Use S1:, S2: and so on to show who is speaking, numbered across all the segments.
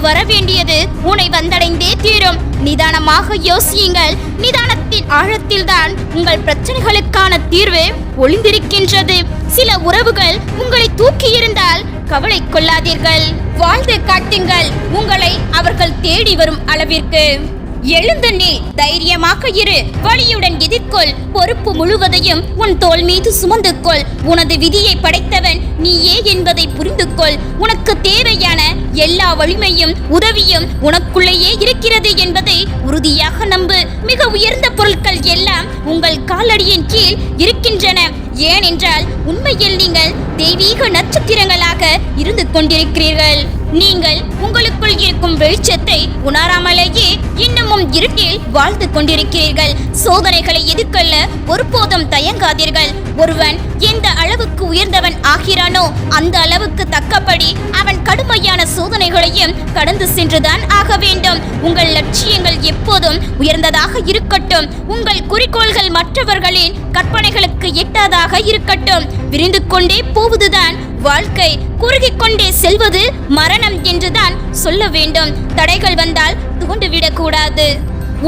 S1: வர வேண்டியது உன்னை வந்தடைந்தே தீரும். நிதானமாக யோசியுங்கள். நிதானத்தின் ஆழத்தில்தான் உங்கள் பிரச்சனைகளுக்கான தீர்வு ஒளிந்திருக்கின்றது. சில உறவுகள் உங்களை தூக்கி இருந்தால் கவலை கொள்ளாதீர்கள். வாழ்ந்து காட்டுங்கள் உங்களை அவர்கள் தேடி வரும் அளவிற்கு. எழுந்து நீ தைரியமாக இரு. வலியுடன் எதிர்கொள். பொறுப்பு முழுவதையும் உன் தோள் மீது சுமந்து கொள். உனது விதியை படைத்தவன் நீயே என்பதை புரிந்து கொள். உனக்கு தேவையான எல்லா வலிமையும் உதவியும் உனக்குள்ளேயே இருக்கிறது என்பதை உறுதியாக நம்பு. மிக உயர்ந்த பொருட்கள் எல்லாம் உங்கள் காலடியின் கீழ் இருக்கின்றன. ஏனென்றால் உண்மையில் நீங்கள் தெய்வீக நட்சத்திரங்களாக இருந்து கொண்டிருக்கிறீர்கள். நீங்கள் உங்களுக்குள் இருக்கும் வெளிச்சத்தை உணராமலேயே இன்னமும் இருட்டில் வாழ்ந்து கொண்டிருக்கிறீர்கள். சோதனைகளை எதிர்கொள்ள ஒருபோதும் தயங்காதீர்கள். ஒருவன் எந்த அளவுக்கு உயர்ந்தவன் ஆகிறானோ அந்த அளவுக்கு தக்கபடி அவன் கடுமையான சோதனைகளையும் கடந்து சென்றுதான் ஆக வேண்டும். உங்கள் லட்சியங்கள் எப்போதும் உயர்ந்ததாக இருக்கட்டும். உங்கள் குறிக்கோள்கள் மற்றவர்களின் கற்பனைகளுக்கு எட்டாதாக இருக்கட்டும். விரிந்து கொண்டே போவதுதான் வாழ்க்கை. குறுகிக் கொண்டே செல்வது மரணம் என்றுதான் சொல்ல வேண்டும். தடைகள் வந்தால் துவண்டுவிடக் கூடாது.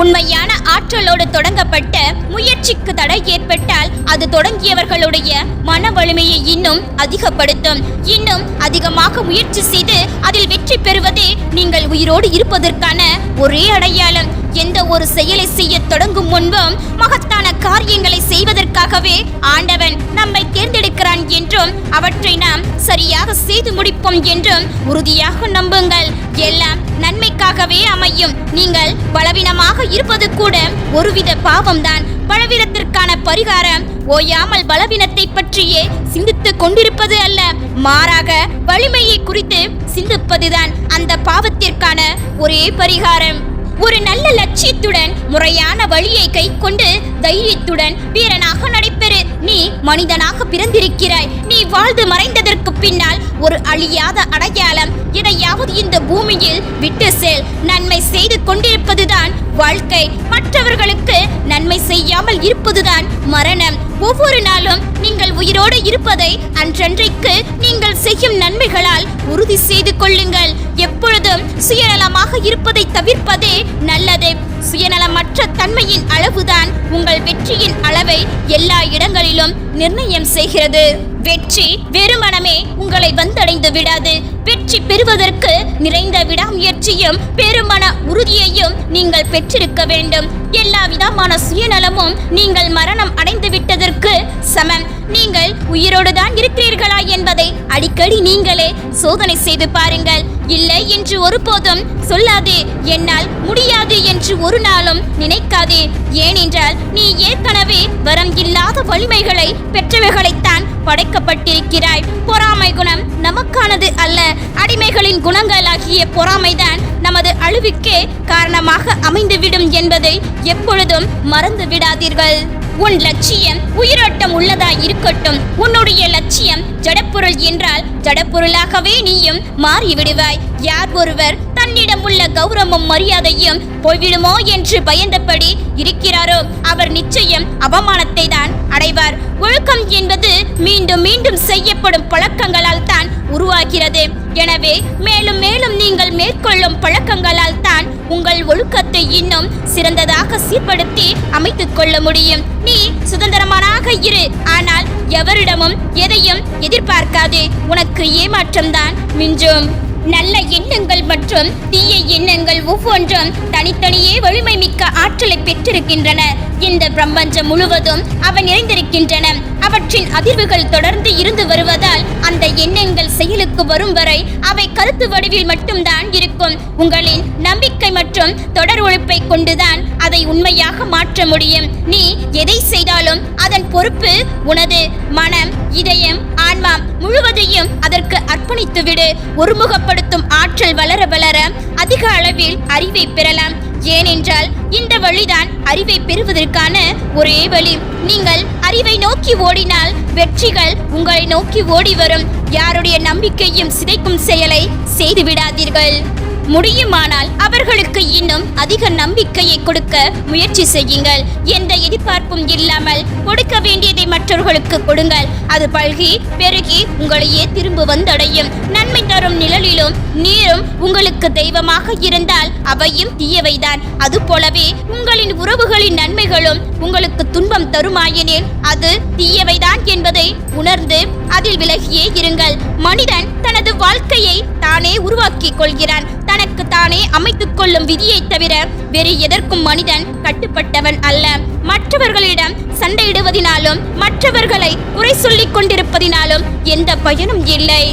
S1: உண்மையான ஆற்றலோடு தொடங்கப்பட்ட முயற்சிக்கு தடை ஏற்பட்டால் அது தொடங்கியவர்களுடைய மன வலிமையை இன்னும் அதிகப்படுத்தும். இன்னும் அதிகமாக முயற்சி செய்து அதில் வெற்றி பெறுவதே நீங்கள் உயிரோடு இருப்பதற்கான ஒரே அடையாளம். எந்த ஒரு செயலை செய்ய தொடங்கும் முன்பும் மகத்தான காரியங்களை செய்வதற்காகவே ஆண்டவன் நம்மை தேர்ந்தெடுக்கிறான் என்றும் அவற்றை நாம் சரியாக செய்து முடிப்போம் என்றும் உறுதியாக நம்புங்கள். எல்லாம் நன்மைக்காகவே அமையும். நீங்கள் பலவீனமாக இருப்பது கூட ஒருவித பாவம்தான். பலவீனத்திற்கான பரிகாரம் ஓயாமல் பலவீனத்தை பற்றியே சிந்தித்துக் கொண்டிருப்பது அல்ல, மாறாக வலிமையை குறித்து சிந்திப்பதுதான் அந்த பாவத்திற்கான ஒரே பரிகாரம். ஒரு நல்ல லட்சியத்துடன் முறையான வழியை கை கொண்டு தைரியத்துடன் வீரனாக நடைபெறு. நீ மனிதனாக பிறந்திருக்கிறாய். நீ வாழ்ந்து மறைந்ததற்கு பின்னால் ஒரு அழியாத அடையாளம். எதையாவது இந்த பூமியில் விட்டு செல். நன்மை செய்து கொண்டிருப்பதுதான் வாழ்க்கை. மற்றவர்களுக்கு நன்மை செய்யாமல் இருப்பதுதான் மரணம். ஒவ்வொரு நாளும் நீங்கள் உயிரோடு இருப்பதை அன்றன்றைக்கு நீங்கள் செய்யும் நன்மைகளால் உறுதி செய்து கொள்ளுங்கள். எப்பொழுதும் சுயநலமாக இருப்பதை தவிர்ப்பதே நல்லது. சுயநலமற்ற தன்மையின் அளவுதான் உங்கள் வெற்றியின் அளவை எல்லா இடங்களிலும் நிர்ணயம் செய்கிறது. வெற்றி வெறுமனமே உங்களை வந்தடைந்து விடாது. வெற்றி பெறுவதற்கு நிறைந்த விடாமுயற்சியும் பெருமன உறுதியையும் நீங்கள் பெற்றிருக்க வேண்டும். எல்லா விதமான சுயநலமும் நீங்கள் மரணம் அடைந்து விட்டதற்கு சமம். நீங்கள் உயிரோடு தான் இருக்கிறீர்களா என்பதை அடிக்கடி நீங்களே சோதனை செய்து பாருங்கள். இல்லை என்று ஒருபோதும் சொல்லாதே. என்னால் முடியாது என்று ஒரு நாளும் நினைக்காதே. ஏனென்றால் நீ ஏற்கனவே வரம் இல்லாத வலிமைகளை பெற்றவைகளைத்தான் படைக்கப்பட்டிருக்கிறாய். பொறாமை குணம் நமக்கானது அல்ல. அடிமைகளின் குணங்களாகிய பொறாமைதான் நமது அழிவுக்கே காரணமாக அமைந்துவிடும் என்பதை எப்பொழுதும் மறந்து விடாதீர்கள். உன் லட்சியம் உயிரோட்டம் உள்ளதாய் இருக்கட்டும். உன்னுடைய லட்சியம் ஜடப்பொருள் என்றால் ஜடப்பொருளாகவே நீயும் மாறிவிடுவாய். யார் ஒருவர் தன்னிடம் உள்ள கௌரவமும் மரியாதையும் போய்விடுமோ என்று பயந்தபடி இருக்கிறாரோ அவர் நிச்சயம் அவமானத்தை தான் அடைவார். ஒழுக்கம் என்பது மீண்டும் மீண்டும் செய்யப்படும் பழக்கங்களால் தான் உருவாகிறது. எனவே மேலும் மேலும் நீங்கள் மேற்கொள்ளும் பழக்கங்களால் தான் உங்கள் ஒழுக்கத்தை இன்னும் சிறந்ததாக சீர்படுத்தி அமைத்துக் கொள்ள முடியும். நீ சுதந்திரமானாக இரு. ஆனால் எவரிடமும் எதையும் எதிர்பார்க்காதே. உனக்கு ஏமாற்றம்தான் மிஞ்சும். நல்ல எண்ணங்கள் மற்றும் தீய எண்ணங்கள் ஒவ்வொன்றும் தனித்தனியே வலிமை மிக்க ஆற்றலை பெற்றிருக்கின்றன. இந்த பிரபஞ்சம் முழுவதும் அவை நிறைந்திருக்கின்றன. அவற்றின் அதிர்வுகள் தொடர்ந்து இருந்து வருவதால் அந்த எண்ணங்கள் செயலுக்கு வரும் வரை அவை கருத்து வடிவில் மட்டும்தான் இருக்கும். உங்களின் நம்பிக்கை மற்றும் தொடர் உழைப்பை கொண்டுதான் அதை உண்மையாக மாற்ற முடியும். நீ எதை செய்தாலும் அதன் பொறுப்பு உனது. மனம், இதயம், ஆன்மா முழுவதையும் அதற்கு அர்ப்பணித்துவிடு. ஒருமுகப்படுத்தும் ஆற்றல் வளர வளர அதிக அளவில் அறிவை பெறலாம். ஏனென்றால் இந்த வழிதான் அறிவை பெறுவதற்கான ஒரே வழி. நீங்கள் அறிவை நோக்கி ஓடினால் வெற்றிகள் உங்களை நோக்கி ஓடி வரும். யாருடைய நம்பிக்கையும் சிதைக்கும் செயலை செய்து விடாதீர்கள். முடியுமானால் அவர்களுக்கு இன்னும் அதிக நம்பிக்கையை கொடுக்க முயற்சி செய்யுங்கள். எந்த எதிர்பார்ப்பும் இல்லாமல் கொடுக்க வேண்டியதை மற்றவர்களுக்கு கொடுங்கள். அது பல்கி பெருகி உங்களையே திரும்ப வந்தடையும். நன்மை தரும் நிழலிலும் நீரும் உங்களுக்கு தெய்வமாக இருந்தால் அவையும் தீயவைதான். அதுபோலவே உங்களின் உறவுகளின் நன்மைகளும் உங்களுக்கு துன்பம் தருமாயினில் அது தீயவைதான் என்பதை உணர்ந்து அதில் விலகியே இருங்கள். மனிதன் தனது வாழ்க்கையை தானே உருவாக்கிக் கொள்கிறான். தனக்கு தானே அமைத்துக் கொள்ளும் விதியை தவிர வேறு எதற்கும் மனிதன் கட்டுப்பட்டவன் அல்ல. மற்றவர்களிடம் சண்டையிடுவதினாலும் மற்றவர்களை குறை சொல்லிக் கொண்டிருப்பதினாலும் எந்த பயனும் இல்லை.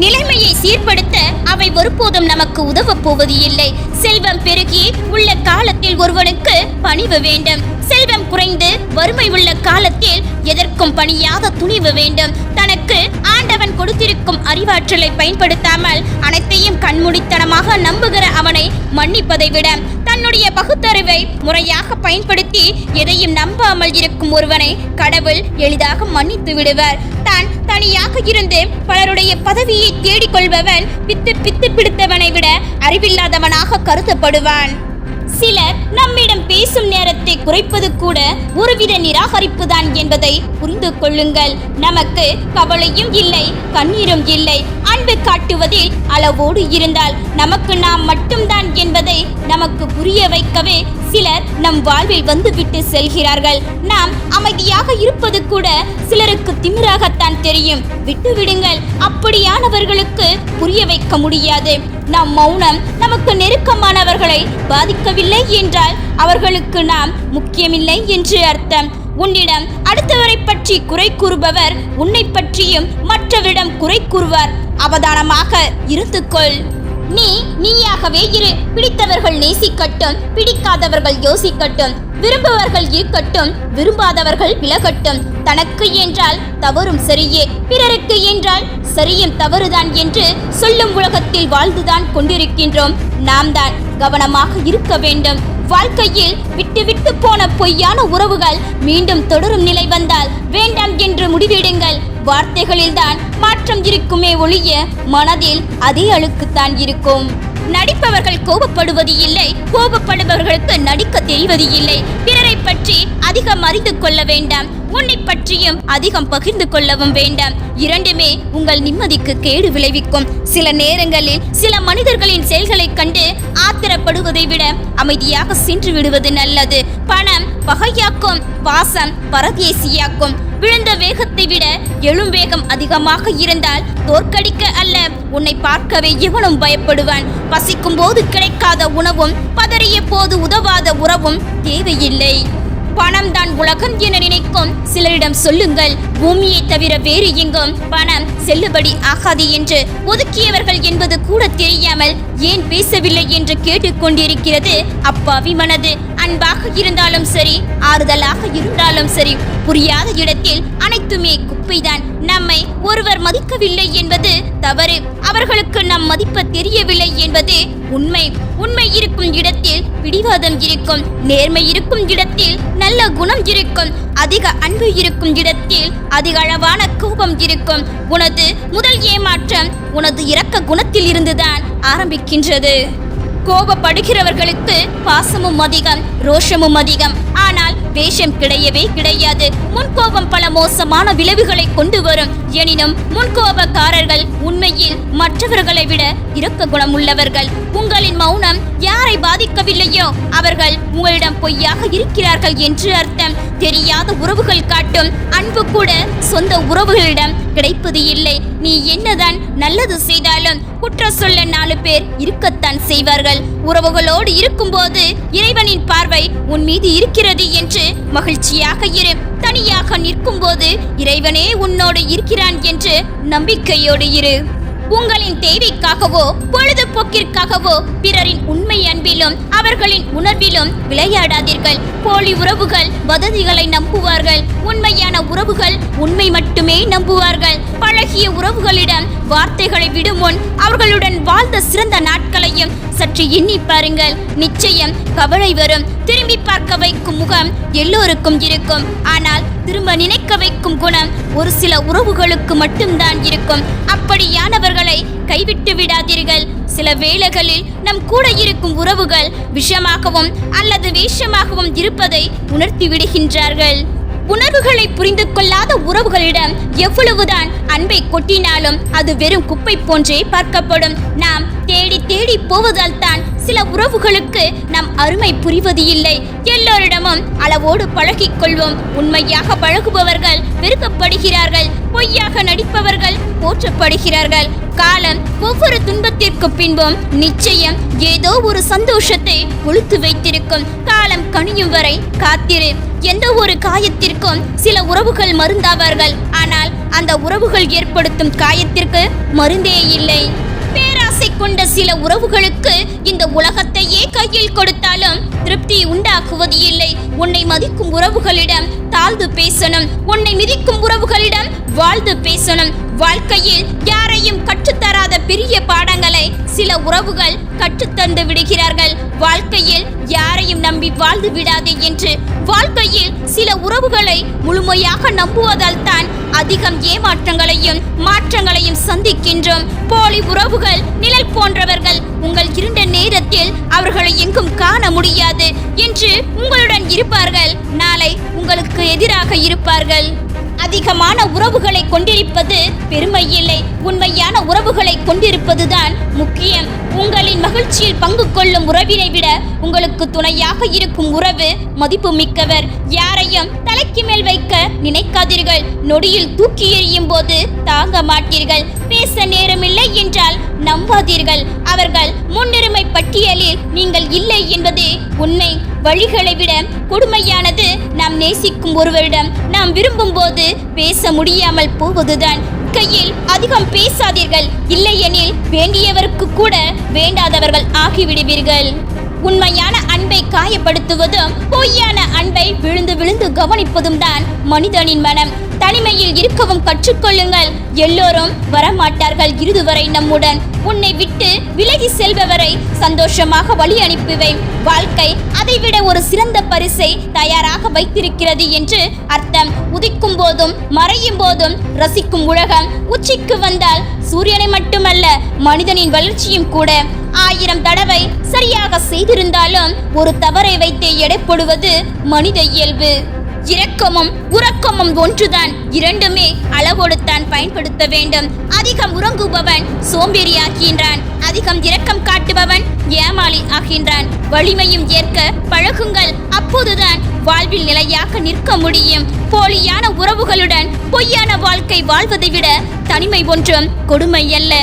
S1: நிலைமையை சீர்படுத்த அவை ஒருபோதும் நமக்கு உதவ போவது இல்லை. செல்வம் பெருகி உள்ள காலத்தில் ஒருவனுக்கு பணிவு வேண்டும். செல்வம் குறைந்து வறுமை உள்ள காலத்தில் எதற்கும் பணியாத துணிவு வேண்டும். தனக்கு ஆண்டவன் கொடுத்திருக்கும் அறிவாற்றலை பயன்படுத்தாமல் அனைத்தையும் கண்மூடித்தனமாக நம்புகிற அவனை மன்னிப்பதை விட தன்னுடைய பகுத்தறிவை முறையாக பயன்படுத்தி எதையும் நம்பாமல் இருக்கும் ஒருவனை கடவுள் எளிதாக மன்னித்து விடுவார். தான் தனியாக இருந்து பலருடைய பதவியை தேடிக்கொள்பவன் பித்து பிடித்தவனை விட அறிவில்லாதவனாக கருதப்படுவான். சிலர் நம்மிடம் பேசும் நேரத்தை குறைப்பது கூட ஒருவித நிராகரிப்பு தான் என்பதை புரிந்து கொள்ளுங்கள். நமக்கு கவலையும் இல்லை, கண்ணீரும் இல்லை. அன்பு காட்டுவதில் அளவோடு இருந்தால் நமக்கு நாம் மட்டும்தான் என்பதை நமக்கு புரிய வைக்கவே சிலர் நம் வாழ்வில் வந்துவிட்டு செல்கிறார்கள். நாம் அமைதியாக இருப்பது கூட சிலருக்கு திமிராகத்தான் தெரியும். விட்டுவிடுங்கள். அப்படியானவர்களுக்கு புரிய வைக்க முடியாது. நம் மௌனம் நமக்கு நெருக்கமானவர்களை பாதிக்கவில்லை என்றால் அவர்களுக்கு நாம் முக்கியமில்லை என்று அர்த்தம். உன்னிடம் அடுத்தவரை பற்றி குறை கூறுபவர் உன்னை பற்றியும் மற்றவரிடம் குறை கூறுவார். அவதானமாக இருந்து கொள். நீயாகவே இரு. பிடித்தவர்கள் நேசிக்கட்டும், பிடிக்காதவர்கள் யோசிக்கட்டும். விரும்புவர்கள் இருக்கட்டும், விரும்பாதவர்கள் விலகட்டும். தனக்கு என்றால் தவறும் சரியே, பிறருக்கு என்றால் சரியும் தவறுதான் என்று சொல்லும் உலகத்தில் வாழ்ந்துதான் கொண்டிருக்கின்றோம். நாம் தான் கவனமாக இருக்க வேண்டும். வாழ்க்கையில் விட்டு போன பொய்யான உறவுகள் மீண்டும் தொடரும் நிலை வந்தால் வேண்டாம் என்று முடிவெடுங்கள். வார்த்தைகளில்தான் மாற்றம் இருக்குமே ஒழிய மனதில் அதே அழுக்குத்தான் இருக்கும். நடிப்பவர்கள் கோபப்படுவது இல்லை, கோபப்படுபவர்களுக்கு நடிக்க தெரிவது இல்லை. பிறரை பற்றி அதிகம் அறிந்து கொள்ள வேண்டாம், உன்னை பற்றியும் அதிகம் பகிர்ந்து கொள்ளவும் வேண்டாம். இரண்டுமே உங்கள் நிம்மதிக்கு கேடு விளைவிக்கும். சில நேரங்களில் சில மனிதர்களின் செயல்களை கண்டு ஆத்திரப்படுவதை விட அமைதியாக சென்று விடுவது நல்லது. பணம் பகையாக்கும், பாசம் பரதேசியாக்கும். விழுந்த வேகத்தை விட எழும் வேகம் அதிகமாக இருந்தால் தோற்கடிக்க அல்ல, உன்னை பார்க்கவே எவனும் பயப்படுவான். பசிக்கும் போது கிடைக்காத உணவும் பதறிய போது உதவாத உறவும் தேவையில்லை. பணம் தான் உலகம் என நினைக்கும் சிலரிடம் சொல்லுங்கள், பூமியை தவிர வேறு எங்கும் பணம் செல்லுபடி ஆகாது என்று. ஒதுக்கியவர்கள் என்பது கூட தெரியாமல் ஏன் பேசவில்லை என்று கேட்டுக்கொண்டிருக்கிறது அப்பாவி மனது. அன்பாக இருந்தாலும் சரி, ஆறுதலாக இருந்தாலும் சரி, புரியாத இடத்தில் அனைத்துமே குப்பைதான். நம்மை ஒருவர் மதிக்கவில்லை என்பது தவறு, அவர்களுக்கு நம் மதிப்பு தெரியவில்லை என்பது உண்மை. உண்மை இருக்கும் இடத்தில் பிடிவாதம் இருக்கும், நேர்மை இருக்கும் இடத்தில் நல்ல குணம் இருக்கும், அதிக அன்பு இருக்கும் இடத்தில் அதிக அளவான கோபம் இருக்கும். உனது முதல் ஏமாற்றம் உனது இரக்க குணத்தில் இருந்துதான் ஆரம்பிக்கின்றது. கோபப்படுகிறவர்களுக்கு பாசமும் அதிகம், ரோஷமும் அதிகம். ஆனால் வேஷம் கிடையவே கிடையாது. முன்கோபம் பல மோசமான விளைவுகளை கொண்டு வரும். எனினும் முன்கோபக்காரர்கள் உண்மையில் மற்றவர்களை விட இரக்க குணம் உள்ளவர்கள். உங்களின் மௌனம் யாரை பாதிக்கவில்லையோ அவர்கள் உங்களிடம் பொய்யாக இருக்கிறார்கள் என்று அர்த்தம். தெரியாத உறவுகள் காட்டும் அன்பு கூட சொந்த உறவுகளிடம் கிடைப்பது இல்லை. நீ என்னதான் நல்லது செய்தாலும் குற்ற சொல்ல 4 பேர் இருக்கத்தான் செய்வார்கள். உறவுகளோடு இருக்கும்போது இறைவனின் பார்வை உன் மீது இருக்கிறது என்று மகிழ்ச்சியாக இரு. தனியாக நிற்கும் போது இறைவனே உன்னோடு இருக்கிறான் என்று நம்பிக்கையோடு இரு. உங்களின் தேவைக்காகவோ பொழுதுபோக்கிற்காகவோ பிறரின் உண்மை அன்பிலும் அவர்களின் உணர்விலும் விளையாடாதீர்கள். போலி உறவுகள் வதந்திகளை நம்புவார்கள், உண்மையான உறவுகள் உண்மை மட்டுமே நம்புவார்கள். பழகிய உறவுகளிடம் வார்த்தைகளை விடும் முன் அவர்களுடன் வாழ்ந்த சிறந்த நாட்களையும் சற்று எண்ணி பாருங்கள். நிச்சயம் கவலை வரும். திரும்பி பார்க்க வைக்கும் முகம் எல்லோருக்கும் இருக்கும், ஆனால் திரும்ப நினைக்க வைக்கும் குணம் ஒரு சில உறவுகளுக்கு மட்டும்தான் இருக்கும். அப்படியானவர்களை கைவிட்டு விடாதீர்கள். சில வேளைகளில் நம் கூட இருக்கும் உறவுகள் விஷமாகவும் அல்லது வேஷமாகவும் இருப்பதை உணர்த்தி விடுகின்றார்கள். உணர்வுகளை புரிந்து கொள்ளாத உறவுகளிடம் எவ்வளவுதான் அன்பை கொட்டினாலும் அது வெறும் குப்பை போன்றே பார்க்கப்படும். நாம் தேடி தேடி போவதால் தான் சில உறவுகளுக்கு நாம் அருமை புரிவது இல்லை. எல்லோரிடமும் அளவோடு பழகிக் கொள்வோம். உண்மையாக பழகுபவர்கள் வெறுக்கப்படுகிறார்கள், பொய்யாக நடிப்பவர்கள் போற்றப்படுகிறார்கள். காலம் ஒவ்வொரு துன்பத்திற்கு பின்பும் நிச்சயம் ஏதோ ஒரு சந்தோஷத்தை ஒளித்து வைத்திருக்கும். காலம் கனியும் வரை காத்திரு. எந்த ஒரு காயத்திற்கும் சில உறவுகள் மருந்தாவார்கள். ஆனால் அந்த உறவுகள் ஏற்படுத்தும் காயத்திற்கு மருந்தே இல்லை. பேராசை கொண்ட சில உறவுகளுக்கு இந்த உலகத்தையே கையில் கொடுத்தாலும் திருப்தி உண்டாக்குவது இல்லை. உன்னை மதிக்கும் உறவுகளிடம் தாழ்ந்து பேசணும். உன்னை மிதிக்கும் உறவுகளிடம் வாழ்ந்து பேசணும். வாழ்க்கையில் யாரையும் கற்றுத்தராத பெரிய பாடங்களை சில உறவுகள் கற்றுத்தந்து விடுகிறார்கள். வாழ்க்கையில் யாரையும் நம்பி வாழ்ந்து விடாதே என்று வாழ்க்கையில் சில உறவுகளை முழுமையாக நம்புவதால் தான் அதிகம் ஏமாற்றங்களையும் மாற்றங்களையும் சந்திக்கின்றோம். போலி உறவுகள் நிழல் போன்றவர்கள். உங்கள் இருண்ட நேரத்தில் அவர்களை எங்கும் காண முடியாது என்று உங்களுடன் இருப்பார்கள், நாளை உங்களுக்கு எதிராக இருப்பார்கள். அதிகமான உறவுகளை கொண்டிருப்பது பெருமை இல்லை. உண்மையான உறவுகளை கொண்டிருப்பதுதான் முக்கியம். உங்களின் மகிழ்ச்சியில் பங்கு கொள்ளும் உறவினை விட உங்களுக்கு துணையாக இருக்கும் உறவு மதிப்பு மிக்கவர். யாரையும் தலைக்கு மேல் வைக்க நினைக்காதீர்கள். நொடியில் தூக்கி எறியும் போது தாங்க மாட்டீர்கள். பேச நேரமில்லை என்றால் நம்பாதீர்கள். அவர்கள் முன்னுரிமை பட்டியலில் நீங்கள் இல்லை என்பதே உண்மை. வழிகளை விட கொடுமையானது நாம் நேசிக்கும் ஒருவரிடம் நாம் விரும்பும் போது பேச முடியாமல் போவதுதான். கையில் அதிகம் பேசாதீர்கள். இல்லையெனில் வேண்டியவருக்கு கூட வேண்டாதவர்கள் ஆகிவிடுவீர்கள். உண்மையான அன்பை காயப்படுத்துவதும் பொய்யான அன்பை விழுந்து விழுந்து கவனிப்பதும் தான் மனிதனின் மனம். தனிமையில் இருக்கவும் கற்றுக்கொள்ளுங்கள். எல்லோரும் வரமாட்டார்கள் இறுதிவரை நம்முடன். உன்னை விட்டு விலகி செல்பவரை சந்தோஷமாக வழி அனுப்புவை. வாழ்க்கை அதைவிட ஒரு சிறந்த பரிசை தயாராக வைத்திருக்கிறது என்று அர்த்தம். உதிக்கும் போதும் மறையும் போதும் ரசிக்கும் உலகம் உச்சிக்கு வந்தால் சூரியனை மட்டுமல்ல மனிதனின் வளர்ச்சியும் கூட. 1000 தடவை சரியாக செய்திருந்தாலும் ஒரு தவறை வைத்தே எடை போடுவது மனித இயல்பு. இரக்கமும் உறக்கமும் ஒன்றுதான். இரண்டுமே அளவோடு தான் பயன்படுத்த வேண்டும். அதிகம் உறங்குபவன் சோம்பேறி ஆகின்றான். அதிகம் இரக்கம் காட்டுபவன் ஏமாளி ஆகின்றான். வலிமையும் ஏற்க பழகுங்கள். அப்போதுதான் வாழ்வில் நிலையாக நிற்க முடியும். போலியான உறவுகளுடன் பொய்யான வாழ்க்கை வாழ்வதை விட தனிமை ஒன்றும் கொடுமை அல்ல.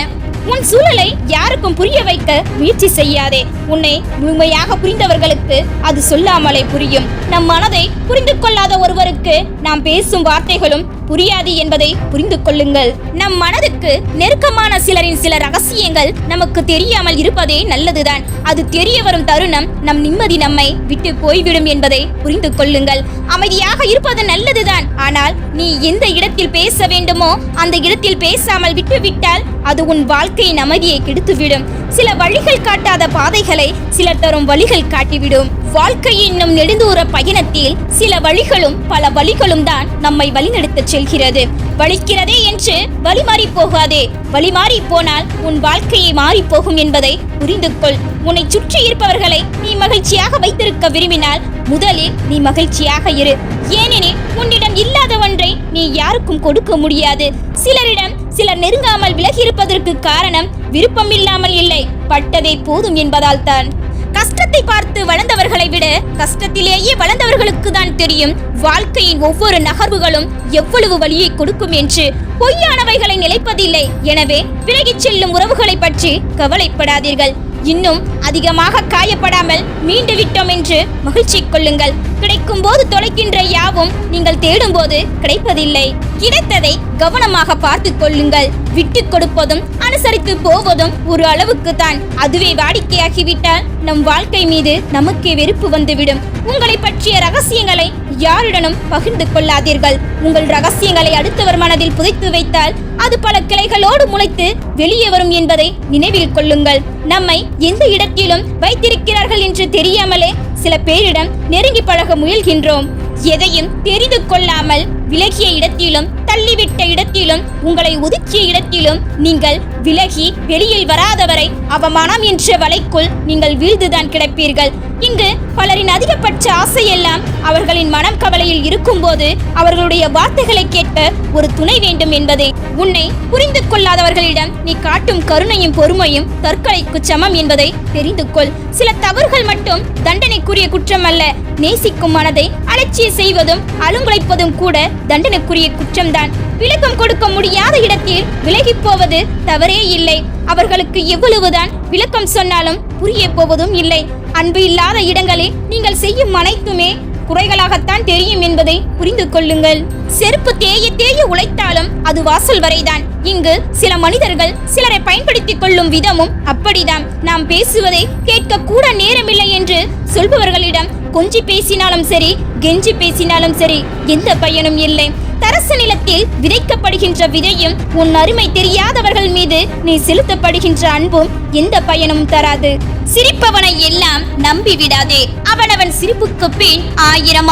S1: உன் சூழலை யாருக்கும் புரிய வைக்க முயற்சி செய்யாதே. உன்னை முழுமையாக புரிந்தவர்களுக்கு அது சொல்லாமலே புரியும். நம் மனதை புரிந்து கொள்ளாத ஒருவருக்கு நாம் பேசும் வார்த்தைகளும் புரியாது என்பதை புரிந்து கொள்ளுங்கள். நம் மனதுக்கு நெருக்கமான சிலரின் சில ரகசியங்கள் நமக்கு தெரியாமல் இருப்பதே நல்லதுதான். அது தெரிய வரும் தருணம் நம் நிம்மதி நம்மை விட்டு போய்விடும் என்பதை புரிந்து கொள்ளுங்கள். அமைதியாக இருப்பது நல்லதுதான். ஆனால் நீ எந்த இடத்தில் பேச வேண்டுமோ அந்த இடத்தில் பேசாமல் விட்டுவிட்டால் அது உன் வாழ்க்கையின் அமைதியை கெடுத்துவிடும். சில வழிகள் காட்டாத பாதைகளை சிலர் தரும் வழிகள் காட்டிவிடும். வாழ்க்கை என்னும் நெடுந்தூர பயணத்தில் சில வழிகளும் பல வழிகளும் தான் நம்மை வழிநடத்த செல்கிறது. வலிக்கிறதே என்று வழிமாறி போகாதே. வழிமாறி போனால் உன் வாழ்க்கையை மாறி போகும் என்பதை புரிந்து கொள். உன்னை சுற்றி இருப்பவர்களை நீ மகிழ்ச்சியாக வைத்திருக்க விரும்பினால் முதலில் நீ மகிழ்ச்சியாக இரு. ஏனெனில் உன்னிடம் இல்லாத ஒன்றை நீ யாருக்கும் கொடுக்க முடியாது. சிலரிடம் சிலர் நெருங்காமல் விலகி இருப்பதற்கு காரணம் விருப்பம் இல்லாமல் இல்லை, பட்டதே போதும் என்பதால் தான். கஷ்டத்தை பார்த்து வளர்ந்தவர்களை விட கஷ்டத்திலேயே வளர்ந்தவர்களுக்கு தான் தெரியும் வாழ்க்கையின் ஒவ்வொரு நகர்வுகளும் எவ்வளவு வலியை கொடுக்கும் என்று. பொய்யானவைகளை நிலைப்பதில்லை. எனவே விலகிச் செல்லும் உறவுகளை பற்றி கவலைப்படாதீர்கள். இன்னும் அதிகமாக காயப்படாமல் மீண்டு விட்டோம் என்று மகிழ்ச்சி கொள்ளுங்கள். கிடைக்கும் போது தொலைக்கின்ற யாவும் நீங்கள் தேடும் போது கிடைப்பதில்லை. கிடைத்ததை கவனமாக பார்த்து கொள்ளுங்கள். விட்டு கொடுப்பதும் அனுசரித்து போவதும் ஒரு அளவுக்கு தான். அதுவே வாடிக்கையாகிவிட்டால் நம் வாழ்க்கை மீது நமக்கே வெறுப்பு வந்துவிடும். உங்களை பற்றிய ரகசியங்களை யாருடனும் பகிர்ந்து கொள்ளாதீர்கள். உங்கள் ரகசியங்களை அடுத்தவர் மனதில் புதைத்து வைத்தால் அது பல கிளைகளோடு முளைத்து வெளியே வரும் என்பதை நினைவில் கொள்ளுங்கள். நம்மை எந்த இடத்திலும் வைத்திருக்கிறார்கள் என்று தெரியாமலே சில பேரிடம் நெருங்கி பழக முயல்கின்றோம். எதையும் தெரிந்து கொள்ளாமல் விலகிய இடத்திலும் தள்ளிவிட்ட இடத்திலும் உங்களை ஒதுக்கிய இடத்திலும் நீங்கள் விலகி வெளியில் வராதவரை அவமானம் என்ற வலைக்குள் நீங்கள் வீழ்ந்துதான் கிடப்பீர்கள். இங்கு பலரின் அதிகபட்ச ஆசையெல்லாம் அவர்களின் மனம் கவலையில் இருக்கும்போது அவர்களுடைய வார்த்தைகளை கேட்க ஒரு துணை வேண்டும் என்பதே. உன்னை புரிந்து கொள்ளாதவர்களிடம் நீ காட்டும் கருணையும் பொறுமையும் தற்கொலைக்கு சமம் என்பதை தெரிந்து கொள். சில தவறுகள் மட்டும் தண்டனைக்குரிய குற்றம் அல்ல. நேசிக்கும் மனதை அலட்சிய செய்வதும் அலுங்குலைப்பதும் கூட தண்டனைக்குரிய குற்றம்தான். விளக்கம் கொடுக்க முடியாத இடத்தில் விலகி போவது தவறே இல்லை. அவர்களுக்கு எவ்வளவுதான் விளக்கம் சொன்னாலும் புரிய போவதும் இல்லை. அன்பு இல்லாத இடங்களில் நீங்கள் செய்யும் அனைத்துமே குறைகளாகத்தான் தெரியும் என்பதை புரிந்து கொள்ளுங்கள். செருப்பு தேய தேய உழைத்தாலும் அது வாசல் வரைதான். இங்கு சில மனிதர்கள் சிலரை பயன்படுத்திக் கொள்ளும் விதமும் அப்படிதான். நாம் பேசுவதை கேட்க கூட நேரமில்லை என்று சொல்பவர்களிடம் கொஞ்சி பேசினாலும் சரி, கெஞ்சி பேசினாலும் சரி, எந்த பயனும் இல்லை. தரசு நிலத்தில் விதைக்கப்படுகின்ற விதையும் உன் அருமை தெரியாதவர்கள் மீது நீ செலுத்தப்படுகின்ற அன்பும் எந்த பயனும் தராது. சிரிப்பவனை எல்லாம் நம்பி விடாதே. அவனவன் சிரிப்புக்கு பின் ஆயிரம்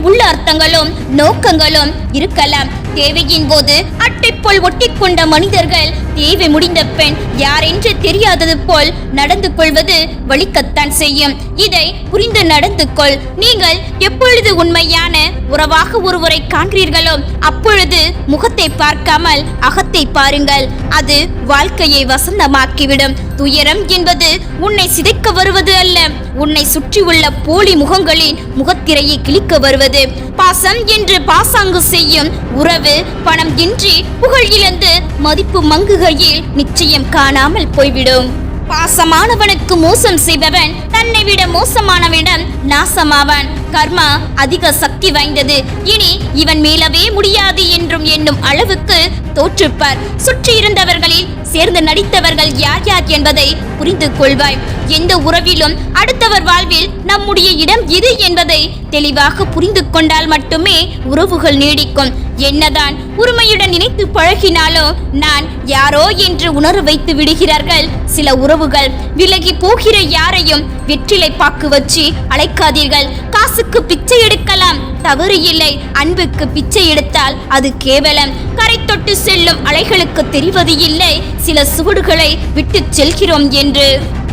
S1: உள்ள அர்த்தங்களும் நோக்கங்களும் இருக்கலாம். தேவையின் போது அட்டை போல் ஒட்டிக்கொண்ட மனிதர்கள் தேவை முடிந்த பெண் யார் என்று தெரியாதது போல் நடந்து கொள்வது வலிக்கத்தான் செய்யும். இதை புரிந்து நடந்து கொள். நீங்கள் எப்பொழுது உண்மையான உறவாக ஒருவரை காண்கிறீர்களோ அப்பொழுது முகத்தை பார்க்காமல் அகத்தை பாருங்கள். அது வாழ்க்கையை வசந்தமாக்கிவிடும். துயரம் என்பது உன்னை சிதைக்க வருவது அல்ல, உன்னை சுற்றியுள்ள போலி முகங்களின் முகத்திரையை கிழிக்க வருவது. பாசம் என்று பாசாங்கு செய்யும் உறவு பணம் இன்றி புகழ் இழந்து மதிப்பு மங்குகையில் நிச்சயம் காணாமல் போய்விடும். பாசமானவனுக்கு மோசம் செய்பவன் தன்னை விட மோசமானவனிடம் நாசமாவான். கர்மா அதிக சக்தி வாய்ந்தது. இனி இவன் மீளவே முடியாது என்றும் எண்ணும் அளவுக்கு தோற்றுப்பார். சுற்றி இருந்தவர்களில் சேர்ந்து நடித்தவர்கள் யார் யார் என்பதை புரிந்து கொள்வாய். எந்த உறவிலும் அடுத்தவர் வாழ்வில் நம்முடைய இடம் எது என்பதை தெளிவாக புரிந்து கொண்டால் மட்டுமே உறவுகள் நீடிக்கும். என்னதான் உரிமையுடன் நினைத்து பழகினாலோ நான் யாரோ என்று உணர வைத்து விடுகிறார்கள் சில உறவுகள். விலகி போகிற யாரையும் வெற்றிலை பாக்கு வச்சு அழைக்காதீர்கள். காசுக்கு பிச்சை எடுக்கலாம், தவறு இல்லை. அன்புக்கு பிச்சை எடுத்தால் அது கேவலம். கரை தொட்டு செல்லும் அலைகளுக்கு தெரிவது இல்லை சில சுவடுகளை விட்டு செல்கிறோம் என்று.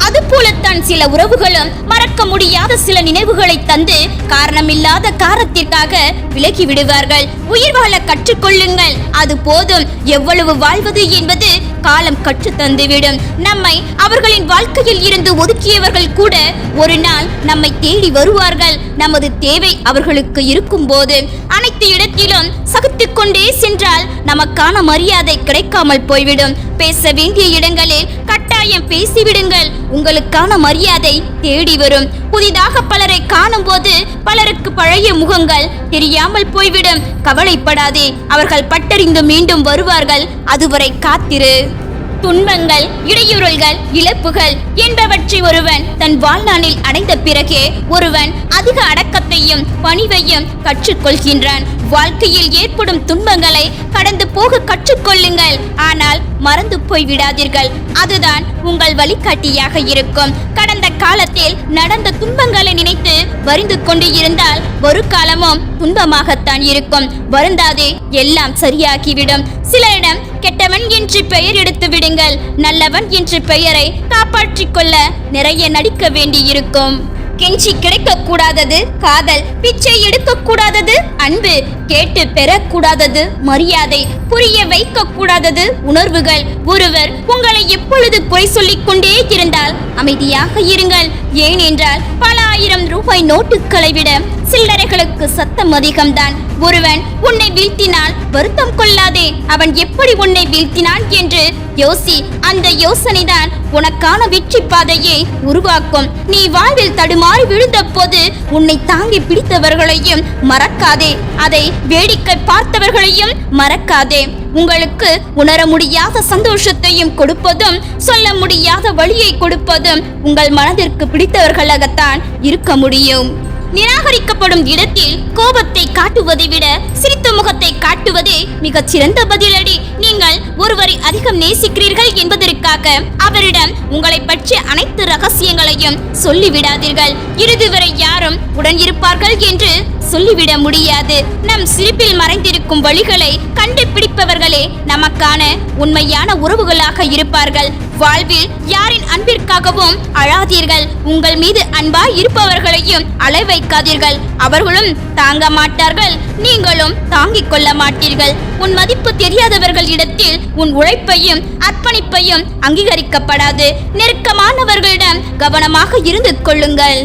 S1: அதுபோலத்தான் சில உறவுகளும் மறக்க முடியாத சில நினைவுகளை தந்து காரணமில்லாத காரணத்திற்காக விலகி விடுவார்கள். உயிர் வாழ கற்றுக்கொள்ளுங்கள், அது போதும். எவ்வளவு வாழ்வது என்பது காலம் கற்று தந்துவிடும். நம்மை அவர்களின் வாழ்க்கையில் இருந்து ஒதுக்கியவர்கள் கூட ஒரு நாள் நம்மை தேடி வருவார்கள். நமது தேவை அவர்களுக்கு இருக்கும் போது அனைத்து இடத்திலும் சகித்துக் கொண்டே சென்றால் நமக்கான மரியாதை கிடைக்காமல் போய்விடும். பேச வேண்டிய இடங்களில் கட்டாயம் பேசிவிடுங்கள். உங்களுக்கான மரியாதை தேடி வரும். புதிதாக பலரை காணும் போது பலருக்கு பழைய முகங்கள் தெரியாமல் போய்விடும். கவலைப்படாதே, அவர்கள் பட்டறிந்து மீண்டும் வருவார்கள். அதுவரை காத்திரு. துன்பங்கள், இடையூறல்கள், இழப்புகள் என்பவற்றை ஒருவன் தன் வாழ்நாளில் அடைந்த பிறகே ஒருவன் அதிக அடக்கத்தையும் பணிவையும் கற்றுக்கொள்கின்றான். வாழ்க்கையில் ஏற்படும் துன்பங்களை கடந்து போக கற்றுக்கொள்ளுங்கள். ஆனால் மறந்து போய் விடாதீர்கள். அதுதான் உங்கள் வழிகாட்டியாக இருக்கும். கடந்த காலத்தில் நடந்த துன்பங்களை நினைத்து வருந்து கொண்டு இருந்தால் ஒரு காலமும் துன்பமாகத்தான் இருக்கும். வருந்தாதே, எல்லாம் சரியாகிவிடும். சிலரிடம் கெட்டவன் என்று பெயர் எடுத்து விடுங்கள். நல்லவன் என்ற பெயரை காப்பாற்றிக் கொள்ள நிறைய நடிக்க வேண்டியிருக்கும். கெஞ்சி கிடைக்கக்கூடாதது காதல், பிச்சை எடுக்கக்கூடாதது அன்பு, கேட்டு பெறக்கூடாதது மரியாதை, புரிய வைக்க கூடாதது உணர்வுகள். ஒருவர் உங்களை எப்பொழுது குறை சொல்லிக் கொண்டே இருந்தால் அமைதியாக இருங்கள். ஏனென்றால் பல ஆயிரம் ரூபாய் நோட்டுகளை விட சில்லறைகளுக்கு சத்தம் அதிகம்தான். ஒருவன் உன்னை வீழ்த்தினால் வருத்தம் கொள்ளாதே. அவன் எப்படி உன்னை வீழ்த்தினான் என்று யோசி. அந்த யோசனைதான் உனக்கான வெற்றி பாதையை உருவாக்கும். நீ வாழ்வில் தடுமாறி விழுந்த போது உன்னை தாங்கி பிடித்தவர்களையும் மறக்காதே. அதை வேடிக்கை பார்த்தவர்களையும் மறக்காதே. உங்களுக்கு உணர முடியாத சந்தோஷத்தையும் கொடுப்பதும் சொல்ல முடியாத வழியை கொடுப்பதும் உங்கள் மனதிற்கு பிடித்தவர்களாகத்தான் இருக்க முடியும். நிராகரிக்கப்படும் இடத்தில் கோபத்தை காட்டுவதை விட சிரித்த முகத்தை காட்டுவதே மிகச் சிறந்த பதிலடி. நீங்கள் ஒருவரை அதிகம் நேசிக்கிறீர்கள் என்பதற்காக முன்பாக அவரிடம் உங்களை பற்றிய அனைத்து ரகசியங்களையும் சொல்லிவிடாதீர்கள். இறுதி வரை யாரும் உடன் இருப்பார்கள் என்று சொல்லிவிட முடியாது. நம் சிரிப்பில் மறைந்திருக்கும் வழிகளை கண்டுபிடிப்பவர்களே நமக்கான உண்மையான உறவுகளாக இருப்பார்கள். வாழ்வில் யாரின் அன்பிற்காகவும் அழாதீர்கள். உங்கள் மீது அன்பாய் இருப்பவர்களையும் அழ வைக்காதீர்கள். அவர்களும் தாங்க மாட்டார்கள், நீங்களும் தாங்கிக் கொள்ள மாட்டீர்கள். உன் மதிப்பு தெரியாதவர்கள் இடத்தில் உன் உழைப்பையும் அர்ப்பணிப்பையும் அங்கீகரிக்கப்படாது. நெருக்கமானவர்களிடம் கவனமாக இருந்து கொள்ளுங்கள்.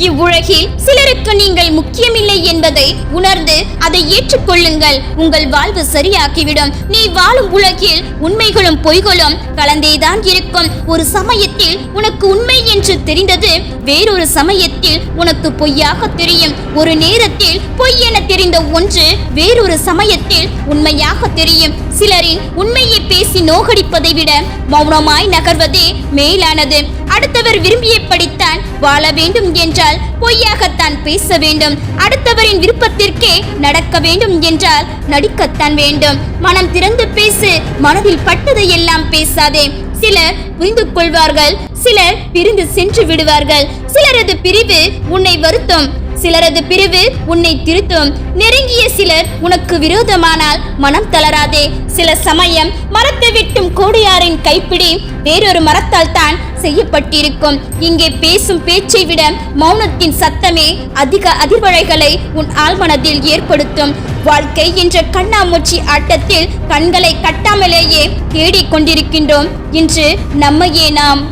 S1: இவ்வுலகில் சிலருக்கு நீங்கள் முக்கியமில்லை என்பதை உணர்ந்து அதை ஏற்றுக்கொள்ளுங்கள். உங்கள் வாழ்வு சரியாக்கிவிடும். நீ வாழும் உலகில் உண்மைகளும் பொய்களும் கலந்தேதான் இருக்கும். ஒரு சமயத்தில் உனக்கு உண்மை என்று தெரிந்தது வேறொரு சமயத்தில் உனக்கு பொய்யாக தெரியும். ஒரு நேரத்தில் பொய் என தெரிந்த ஒன்று வேறொரு சமயத்தில் உண்மையாக தெரியும். சிலரின் உண்மையை பேசி நோகடிப்பதை விட மௌனமாய் நகர்வதே மேலானது. அடுத்தவர் விரும்பியபடித்தான் வாழ வேண்டும் என்றால் பொய்யாகத்தான் பேச வேண்டும். அடுத்தவரின் விருப்பத்திற்கே நடக்க வேண்டும் என்றால் நடிக்கத்தான் வேண்டும். மனம் திறந்து பேசு, மனதில் பட்டதையெல்லாம் பேசாதே. சிலர் புரிந்து கொள்வார்கள், சிலர் பிரிந்து சென்று விடுவார்கள். சிலரது பிரிவு உன்னை வருத்தும், சிலரது பிரிவு உன்னை திருத்தும். நெருங்கிய சிலர் உனக்கு விரோதமானால் மனம் தளராதே. சில சமயம் மரத்தை வெட்டும் கோடையாரின் கைப்பிடி வேறொரு மரத்தால் தான் செய்யப்பட்டிருக்கும். இங்கே பேசும் பேச்சை விட மௌனத்தின் சத்தமே அதிக அதிர்வலைகளை உன் ஆழ்மனதில் ஏற்படுத்தும். வாழ்க்கை என்ற கண்ணாமூச்சி ஆட்டத்தில் கண்களை கட்டாமலேயே தேடிக்கொண்டிருக்கின்றோம். இன்று நம்மையே நாம்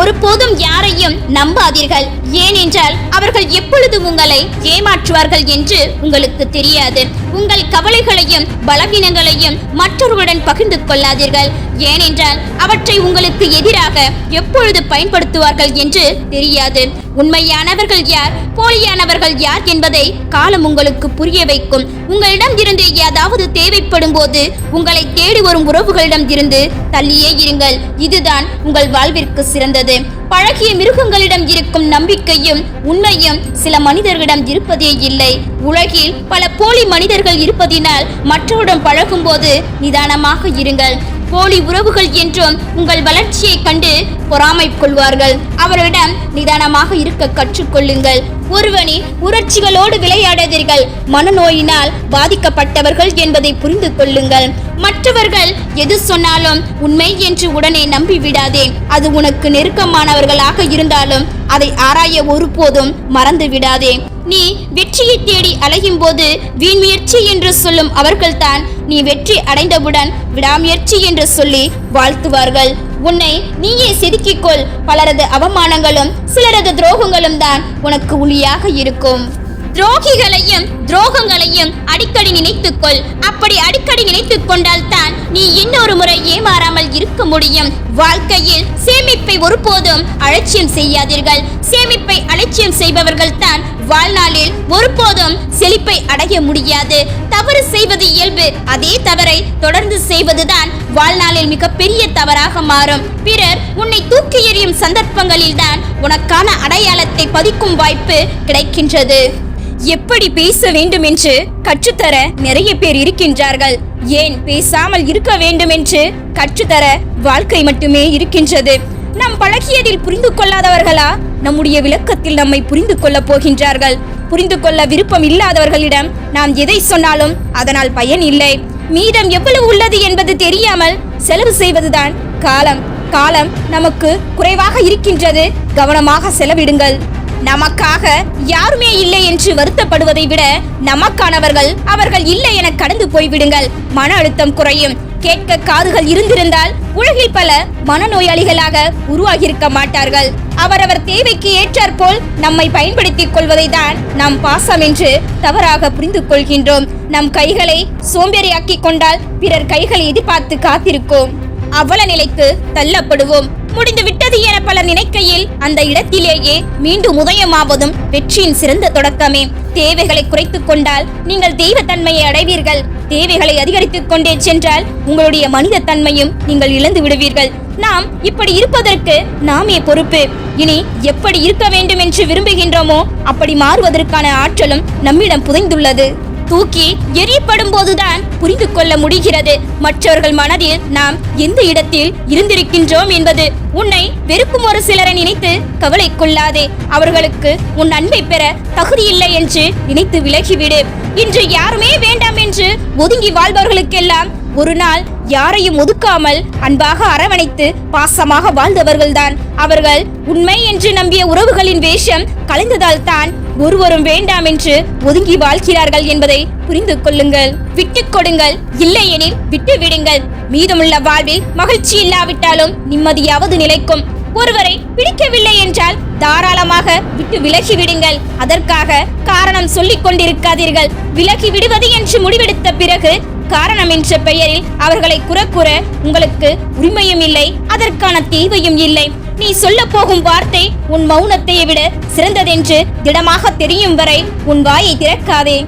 S1: ஒருபோதும் யாரையும் நம்பாதீர்கள். ஏனென்றால் அவர்கள் எப்பொழுது உங்களை ஏமாற்றுவார்கள் என்று உங்களுக்கு தெரியாது. உங்கள் கவலைகளையும் பலவீனங்களையும் மற்றவர்களுடன் பகிர்ந்து கொள்ளாதீர்கள். ஏனென்றால் அவற்றை உங்களுக்கு எதிராக எப்பொழுது பயன்படுத்துவார்கள் என்று தெரியாது. உண்மையானவர்கள் யார், போலியானவர்கள் யார் என்பதை காலம் உங்களுக்கு புரிய வைக்கும். உங்களிடம் இருந்து ஏதாவது தேவைப்படும் போது உங்களை தேடி வரும் உறவுகளிடம் இருந்து தள்ளியே இருங்கள். இதுதான் உங்கள் வாழ்விற்கு சிறந்தது. பழகிய மிருகங்களிடம் இருக்கும் நம்பிக்கையும் உண்மையும் சில மனிதர்களிடம் இருப்பதே இல்லை. உலகில் பல போலி மனிதர்கள் இருப்பதினால் மற்றவருடன் பழகும் போது நிதானமாக இருங்கள். போலி உறவுகள் என்றும் உங்கள் வளர்ச்சியை கண்டு பொறாமை கொள்வார்கள். அவரிடம் நிதானமாக இருக்க கற்றுக்கொள்ளுங்கள். ஒருவனின் உணர்ச்சிகளோடு விளையாடாதீர்கள். மனநோயினால் பாதிக்கப்பட்டவர்கள் என்பதை புரிந்து கொள்ளுங்கள். மற்றவர்கள் எது சொன்னாலும் உண்மை என்று உடனே நம்பிவிடாதே. அது உனக்கு நெருக்கமானவர்களாக இருந்தாலும் அதை ஆராய ஒருபோதும் மறந்து விடாதே. நீ வெற்றியை தேடி அலையும் போது வீண் முயற்சி என்று சொல்லும் அவர்கள்தான் நீ வெற்றி அடைந்தவுடன் விடாமுயற்சி என்று சொல்லி வாழ்த்துவார்கள். உன்னை நீயே செதுக்கிக்கொள். பலரது அவமானங்களும் சிலரது துரோகங்களும் தான் உனக்கு ஒளியாக இருக்கும். துரோகிகளையும் துரோகங்களையும் அடிக்கடி நினைத்துக்கொள். அப்படி அடிக்கடி நினைத்துக் கொண்டால் தான் நீ இன்னொரு முறை ஏமாறாமல் இருக்க முடியும். வாழ்க்கையில் சேமிப்பை ஒருபோதும் அலட்சியம் செய்யாதீர்கள். சேமிப்பை அலட்சியம் செய்பவர்கள் தான் வாழ்நாளில் ஒருபோதும் செழிப்பை அடைய முடியாது. தவறு செய்வது இயல்பு. அதே தவறை தொடர்ந்து செய்வதுதான் வாழ்நாளில் மிகப்பெரிய தவறாக மாறும். பிறர் உன்னை தூக்கி எறியும் சந்தர்ப்பங்களில் தான் உனக்கான அடையாளத்தை பதிக்கும் வாய்ப்பு கிடைக்கின்றது. எப்படி பேச வேண்டும் என்று கற்றுத்தர நிறைய பேர் இருக்கின்றார்கள். ஏன் பேசாமல் இருக்க வேண்டும் என்று கற்றுத்தர வாழ்க்கை மட்டுமே இருக்கின்றது. நாம் பழகியதில் புரிந்து கொள்ளாதவர்களா நம்முடைய விளக்கத்தில் நம்மை புரிந்து கொள்ள போகின்றார்கள்? புரிந்து கொள்ள விருப்பம் இல்லாதவர்களிடம் நாம் எதை சொன்னாலும் அதனால் பயன் இல்லை. மீதம் எவ்வளவு உள்ளது என்பது தெரியாமல் செலவு செய்வதுதான் காலம். காலம் நமக்கு குறைவாக இருக்கின்றது. கவனமாக செலவிடுங்கள். நமக்காக யாருமே இல்லை என்று வருத்தப்படுவதை விட நமக்கானவர்கள் அவர்கள் இல்லை என கடந்து போய்விடுங்கள். மன அழுத்தம் குறையும். கேட்க காதுகள் இருந்திருந்தால் உலகில் பல மனநோயாளிகளாக உருவாகியிருக்க மாட்டார்கள். அவரவர் தேவைக்கு ஏற்றாற்போல் நம்மை பயன்படுத்திக் கொள்வதை தான் நாம் பாசம் என்று தவறாக புரிந்து கொள்கின்றோம். நம் கைகளை சோம்பேறியாக்கி கொண்டால் பிறர் கைகளை எதிர்பார்த்து காத்திருக்கும். அவல நிலைக்கு தள்ளப்படுவோம். முடிந்து விட்டது என பலர் நினைக்கையில் அந்த இடத்திலேயே மீண்டும் உதயமாவதும் வெற்றியின் சிறந்த தொடக்கமே. தேவைகளை குறைத்துக் கொண்டால் நீங்கள் தெய்வ தன்மையை அடைவீர்கள். தேவைகளை அதிகரித்துக் கொண்டே சென்றால் உங்களுடைய மனித தன்மையும் நீங்கள் இழந்து விடுவீர்கள். நாம் இப்படி இருப்பதற்கு நாமே பொறுப்பு. இனி எப்படி இருக்க வேண்டும் என்று விரும்புகின்றோமோ அப்படி மாறுவதற்கான ஆற்றலும் நம்மிடம் புதைந்துள்ளது. தூக்கி எரியப்படும் போதுதான் புரிந்து கொள்ள முடிகிறது மற்றவர்கள் மனதில் நாம் எந்த இடத்தில் இருந்திருக்கின்றோம் என்பது. உன்னை வெறுக்கும் ஒரு சிலரை நினைத்து கவலை கொள்ளாதே. அவர்களுக்கு உன் அன்பை பெற தகுதியில்லை என்று நினைத்து விலகிவிடு. இன்று யாருமே வேண்டாம் என்று ஒதுங்கி வாழ்பவர்களுக்கெல்லாம் ஒரு நாள் யாரையும் ஒதுக்காமல் அன்பாக அரவணைத்து பாசமாக வாழ்ந்தவர்கள்தான் அவர்கள். உண்மை என்று நம்பிய உறவுகளின் வேஷம் கலைந்ததால் தான் ஒருவரும் வேண்டாம் என்று ஒதுங்கி வாழ்கிறார்கள் என்பதை புரிந்து கொள்ளுங்கள். விட்டுக் கொடுங்கள், இல்லையெனில் விட்டு விடுங்கள். மீதமுள்ள வாழ்வில் மகிழ்ச்சி இல்லாவிட்டாலும் நிம்மதியாவது நிலைக்கும். ஒருவரை பிடிக்கவில்லை என்றால் தாராளமாக விட்டு விலகி விடுங்கள். அதற்காக காரணம் சொல்லிக் கொண்டிருக்காதீர்கள். விலகி விடுவது என்று முடிவெடுத்த பிறகு காரணம் என்ற பெயரில் அவர்களை கூற உங்களுக்கு உரிமையும் இல்லை, அதற்கான தேவையும் இல்லை. நீ சொல்ல போகும் வார்த்தை உன் மௌனத்தை விட சிறந்ததென்று திடமாக தெரியும் வரை உன் வாயை திறக்காதே.